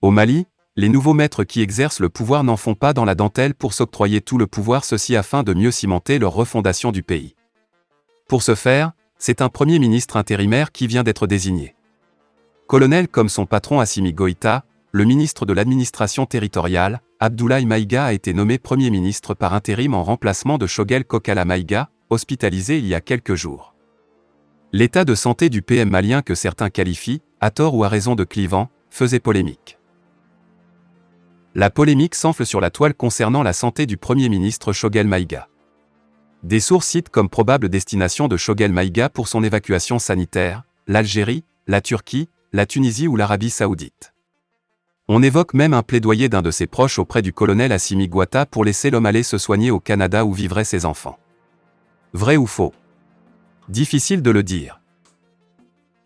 Au Mali, les nouveaux maîtres qui exercent le pouvoir n'en font pas dans la dentelle pour s'octroyer tout le pouvoir, ceci afin de mieux cimenter leur refondation du pays. Pour ce faire, c'est un Premier ministre intérimaire qui vient d'être désigné. Colonel comme son patron Assimi Goïta, le ministre de l'administration territoriale, Abdoulaye Maïga a été nommé Premier ministre par intérim en remplacement de Choguel Kokala Maïga, hospitalisé il y a quelques jours. L'état de santé du PM malien que certains qualifient, à tort ou à raison de clivant, faisait polémique. La polémique s'enfle sur la toile concernant la santé du Premier ministre Choguel Maïga. Des sources citent comme probable destination de Choguel Maïga pour son évacuation sanitaire, l'Algérie, la Turquie, la Tunisie ou l'Arabie Saoudite. On évoque même un plaidoyer d'un de ses proches auprès du colonel Assimi Goïta pour laisser l'homme aller se soigner au Canada où vivraient ses enfants. Vrai ou faux? Difficile de le dire.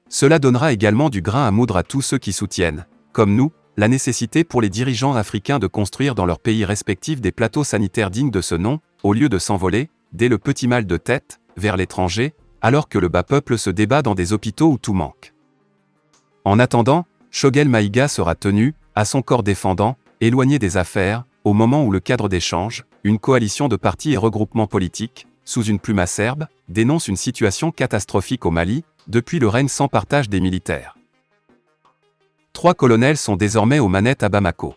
Cela donnera également du grain à moudre à tous ceux qui soutiennent, comme nous, la nécessité pour les dirigeants africains de construire dans leurs pays respectifs des plateaux sanitaires dignes de ce nom, au lieu de s'envoler, dès le petit mal de tête, vers l'étranger, alors que le bas peuple se débat dans des hôpitaux où tout manque. En attendant, Choguel Maïga sera tenu, à son corps défendant, éloigné des affaires, au moment où le cadre d'échange, une coalition de partis et regroupements politiques, sous une plume acerbe, dénonce une situation catastrophique au Mali, depuis le règne sans partage des militaires. 3 colonels sont désormais aux manettes à Bamako.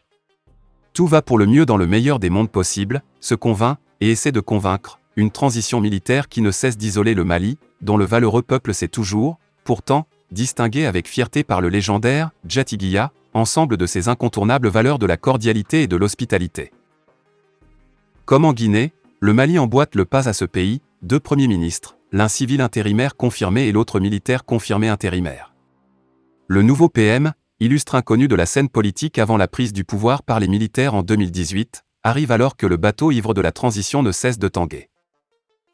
Tout va pour le mieux dans le meilleur des mondes possibles, se convainc, et essaie de convaincre, une transition militaire qui ne cesse d'isoler le Mali, dont le valeureux peuple s'est toujours, pourtant, distingué avec fierté par le légendaire Djatiguia, ensemble de ses incontournables valeurs de la cordialité et de l'hospitalité. Comme en Guinée, le Mali emboîte le pas à ce pays, 2 premiers ministres, l'un civil intérimaire confirmé et l'autre militaire confirmé intérimaire. Le nouveau PM, illustre inconnu de la scène politique avant la prise du pouvoir par les militaires en 2018, arrive alors que le bateau ivre de la transition ne cesse de tanguer.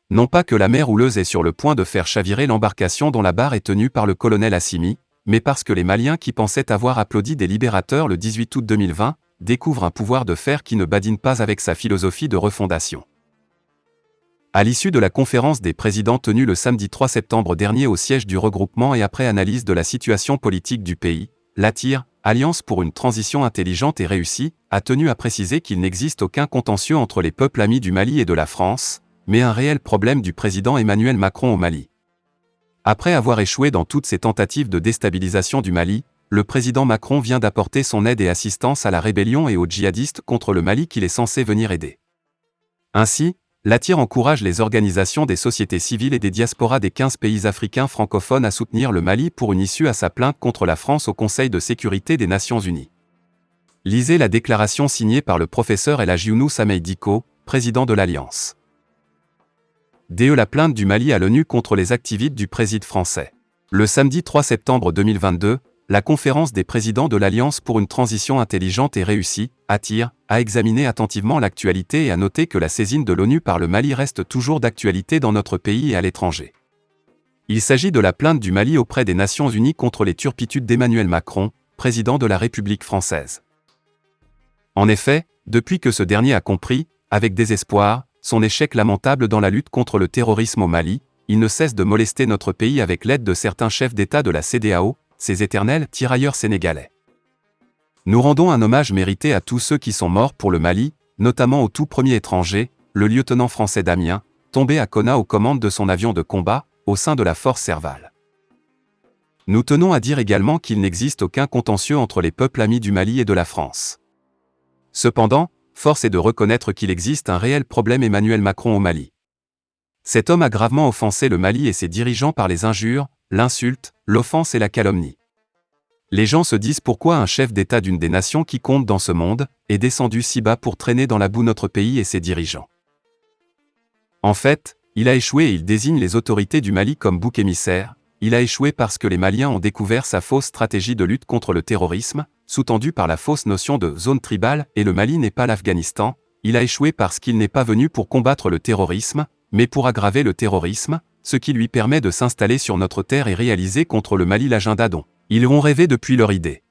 Non pas que la mer houleuse est sur le point de faire chavirer l'embarcation dont la barre est tenue par le colonel Assimi, mais parce que les Maliens qui pensaient avoir applaudi des libérateurs le 18 août 2020, découvrent un pouvoir de fer qui ne badine pas avec sa philosophie de refondation. À l'issue de la conférence des présidents tenue le samedi 3 septembre dernier au siège du regroupement et après analyse de la situation politique du pays, l'ATIR, Alliance pour une transition intelligente et réussie, a tenu à préciser qu'il n'existe aucun contentieux entre les peuples amis du Mali et de la France, mais un réel problème du président Emmanuel Macron au Mali. Après avoir échoué dans toutes ses tentatives de déstabilisation du Mali, le président Macron vient d'apporter son aide et assistance à la rébellion et aux djihadistes contre le Mali qu'il est censé venir aider. Ainsi, l'ATIR encourage les organisations des sociétés civiles et des diasporas des 15 pays africains francophones à soutenir le Mali pour une issue à sa plainte contre la France au Conseil de sécurité des Nations Unies. Lisez la déclaration signée par le professeur El Hadji Younous Ahmed Dicko, président de l'Alliance. La plainte du Mali à l'ONU contre les activités du président français. Le samedi 3 septembre 2022, la conférence des présidents de l'Alliance pour une transition intelligente et réussie, ATIR, a examiné attentivement l'actualité et a noté que la saisine de l'ONU par le Mali reste toujours d'actualité dans notre pays et à l'étranger. Il s'agit de la plainte du Mali auprès des Nations Unies contre les turpitudes d'Emmanuel Macron, président de la République française. En effet, depuis que ce dernier a compris, avec désespoir, son échec lamentable dans la lutte contre le terrorisme au Mali, il ne cesse de molester notre pays avec l'aide de certains chefs d'État de la CEDEAO, ces éternels tirailleurs sénégalais. Nous rendons un hommage mérité à tous ceux qui sont morts pour le Mali, notamment au tout premier étranger, le lieutenant français Damien, tombé à Konna aux commandes de son avion de combat, au sein de la force Serval. Nous tenons à dire également qu'il n'existe aucun contentieux entre les peuples amis du Mali et de la France. Cependant, force est de reconnaître qu'il existe un réel problème Emmanuel Macron au Mali. Cet homme a gravement offensé le Mali et ses dirigeants par les injures, l'insulte, l'offense et la calomnie. Les gens se disent pourquoi un chef d'État d'une des nations qui compte dans ce monde est descendu si bas pour traîner dans la boue notre pays et ses dirigeants. En fait, il a échoué et il désigne les autorités du Mali comme bouc émissaire. Il a échoué parce que les Maliens ont découvert sa fausse stratégie de lutte contre le terrorisme, sous-tendue par la fausse notion de zone tribale, et le Mali n'est pas l'Afghanistan. Il a échoué parce qu'il n'est pas venu pour combattre le terrorisme, mais pour aggraver le terrorisme, ce qui lui permet de s'installer sur notre terre et réaliser contre le Mali l'agenda dont ils ont rêvé depuis leur idée.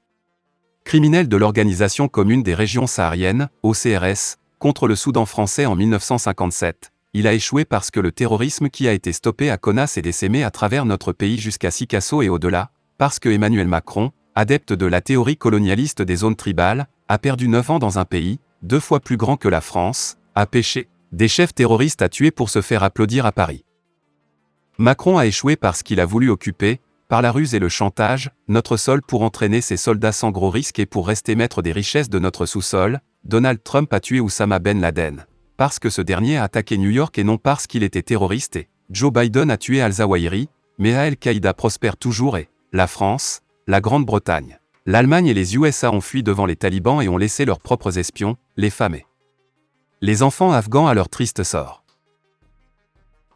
Criminel de l'Organisation commune des régions sahariennes, OCRS, contre le Soudan français en 1957, il a échoué parce que le terrorisme qui a été stoppé à Konna s'est décimé à travers notre pays jusqu'à Sikasso et au-delà, parce que Emmanuel Macron, adepte de la théorie colonialiste des zones tribales, a perdu 9 ans dans un pays, 2 fois plus grand que la France, a péché, des chefs terroristes à tuer pour se faire applaudir à Paris. Macron a échoué parce qu'il a voulu occuper, par la ruse et le chantage, notre sol pour entraîner ses soldats sans gros risque et pour rester maître des richesses de notre sous-sol. Donald Trump a tué Oussama Ben Laden, parce que ce dernier a attaqué New York et non parce qu'il était terroriste, et Joe Biden a tué Al-Zawahiri, mais Al-Qaïda prospère toujours et la France, la Grande-Bretagne, l'Allemagne et les USA ont fui devant les talibans et ont laissé leurs propres espions, les femmes et les enfants afghans à leur triste sort.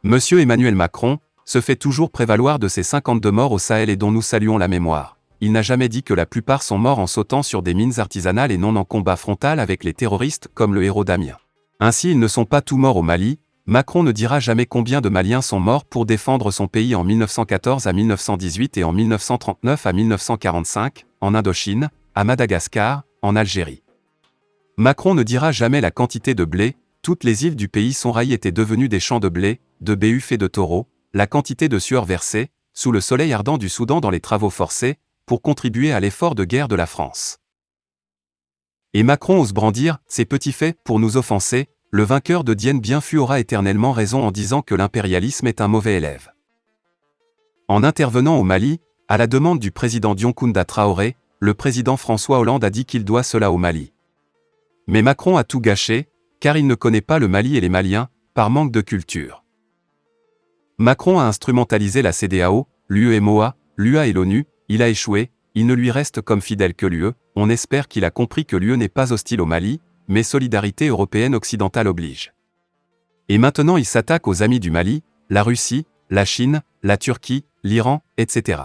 Monsieur Emmanuel Macron se fait toujours prévaloir de ces 52 morts au Sahel et dont nous saluons la mémoire. Il n'a jamais dit que la plupart sont morts en sautant sur des mines artisanales et non en combat frontal avec les terroristes comme le héros d'Amiens. Ainsi ils ne sont pas tous morts au Mali. Macron ne dira jamais combien de Maliens sont morts pour défendre son pays en 1914 à 1918 et en 1939 à 1945, en Indochine, à Madagascar, en Algérie. Macron ne dira jamais la quantité de blé, toutes les îles du pays sont raillées étaient devenues des champs de blé, de béhuf et de taureaux, la quantité de sueur versée, sous le soleil ardent du Soudan dans les travaux forcés, pour contribuer à l'effort de guerre de la France. Et Macron ose brandir ses petits faits pour nous offenser. Le vainqueur de Dien Bien Phu aura éternellement raison en disant que l'impérialisme est un mauvais élève. En intervenant au Mali, à la demande du président Dioncounda Traoré, le président François Hollande a dit qu'il doit cela au Mali. Mais Macron a tout gâché, car il ne connaît pas le Mali et les Maliens, par manque de culture. Macron a instrumentalisé la CEDEAO, l'UEMOA, l'UA et l'ONU, il a échoué, il ne lui reste comme fidèle que l'UE, on espère qu'il a compris que l'UE n'est pas hostile au Mali, mais solidarité européenne occidentale oblige. Et maintenant il s'attaque aux amis du Mali, la Russie, la Chine, la Turquie, l'Iran, etc.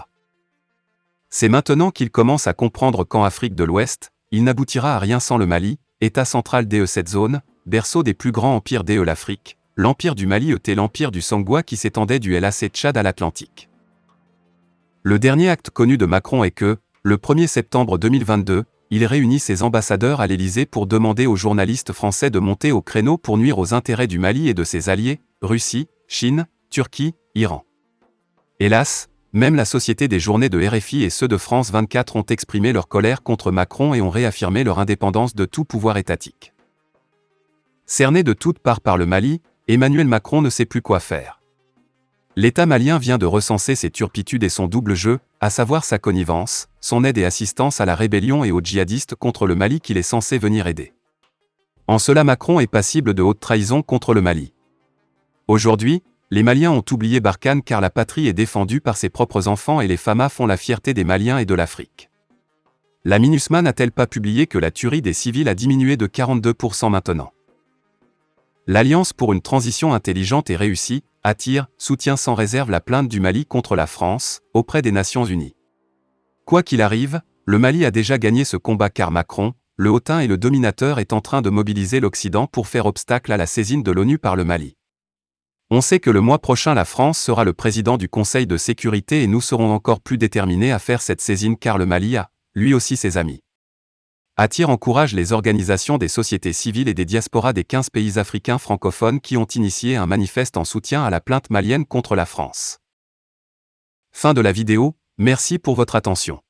C'est maintenant qu'il commence à comprendre qu'en Afrique de l'Ouest, il n'aboutira à rien sans le Mali, État central de cette zone, berceau des plus grands empires de l'Afrique, l'empire du Mali était l'empire du Sangwa qui s'étendait du LAC Tchad à l'Atlantique. Le dernier acte connu de Macron est que, le 1er septembre 2022, il réunit ses ambassadeurs à l'Élysée pour demander aux journalistes français de monter au créneau pour nuire aux intérêts du Mali et de ses alliés, Russie, Chine, Turquie, Iran. Hélas, même la Société des journées de RFI et ceux de France 24 ont exprimé leur colère contre Macron et ont réaffirmé leur indépendance de tout pouvoir étatique. Cerné de toutes parts par le Mali, Emmanuel Macron ne sait plus quoi faire. L'État malien vient de recenser ses turpitudes et son double jeu, à savoir sa connivence, son aide et assistance à la rébellion et aux djihadistes contre le Mali qu'il est censé venir aider. En cela Macron est passible de haute trahison contre le Mali. Aujourd'hui, les Maliens ont oublié Barkhane car la patrie est défendue par ses propres enfants et les FAMA font la fierté des Maliens et de l'Afrique. La MINUSMA n'a-t-elle pas publié que la tuerie des civils a diminué de 42% maintenant? L'Alliance pour une transition intelligente et réussie soutient sans réserve la plainte du Mali contre la France, auprès des Nations Unies. Quoi qu'il arrive, le Mali a déjà gagné ce combat car Macron, le hautain et le dominateur est en train de mobiliser l'Occident pour faire obstacle à la saisine de l'ONU par le Mali. On sait que le mois prochain la France sera le président du Conseil de sécurité et nous serons encore plus déterminés à faire cette saisine car le Mali a, lui aussi ses amis. Encourage les organisations des sociétés civiles et des diasporas des 15 pays africains francophones qui ont initié un manifeste en soutien à la plainte malienne contre la France. Fin de la vidéo, merci pour votre attention.